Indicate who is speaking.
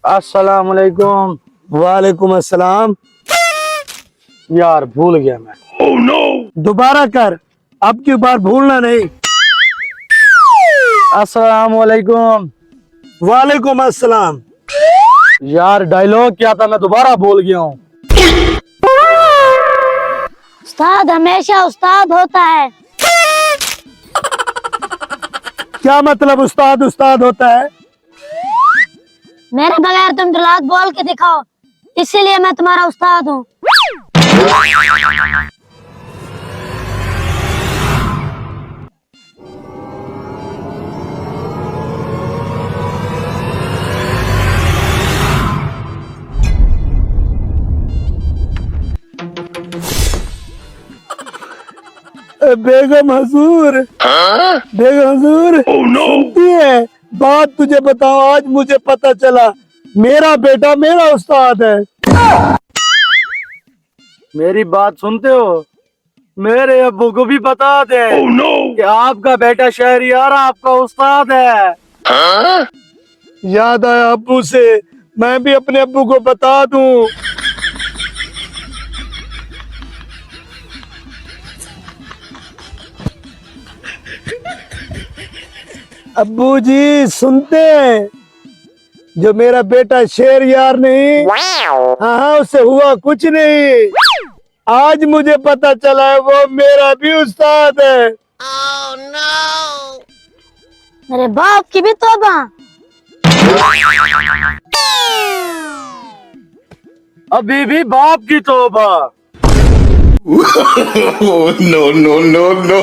Speaker 1: अस्सलाम वालेकुम।
Speaker 2: वालेकुम अस्सलाम।
Speaker 1: यार भूल गया मैं।
Speaker 2: oh, no! दोबारा कर, अब की बार भूलना नहीं।
Speaker 1: अस्सलाम वालेकुम।
Speaker 2: वालेकुम अस्सलाम।
Speaker 1: यार डायलॉग क्या था, मैं दोबारा भूल गया हूँ।
Speaker 3: उस्ताद हमेशा उस्ताद होता है।
Speaker 2: क्या मतलब उस्ताद उस्ताद होता है?
Speaker 3: मेरे बगैर तुम दिलात बोल के दिखाओ, इसीलिए मैं तुम्हारा उस्ताद हूँ।
Speaker 2: बेगम हजूर, बेगम हजूर, सुनती है? बात तुझे बताओ, आज मुझे पता चला मेरा बेटा मेरा उस्ताद है।
Speaker 1: मेरी बात सुनते हो? मेरे अब्बू को भी बता दे कि आपका बेटा शहरियार आपका उस्ताद है।
Speaker 2: याद आया अब्बू से, मैं भी अपने अब्बू को बता दूं। अब्बू जी सुनते हैं? जो मेरा बेटा शेर यार नहीं, हाँ उससे हुआ कुछ नहीं। आज मुझे पता चला है वो मेरा भी उस्ताद है।
Speaker 3: मेरे बाप की भी तौबा।
Speaker 1: अभी भी बाप की तौबा।
Speaker 4: no, no, no, no.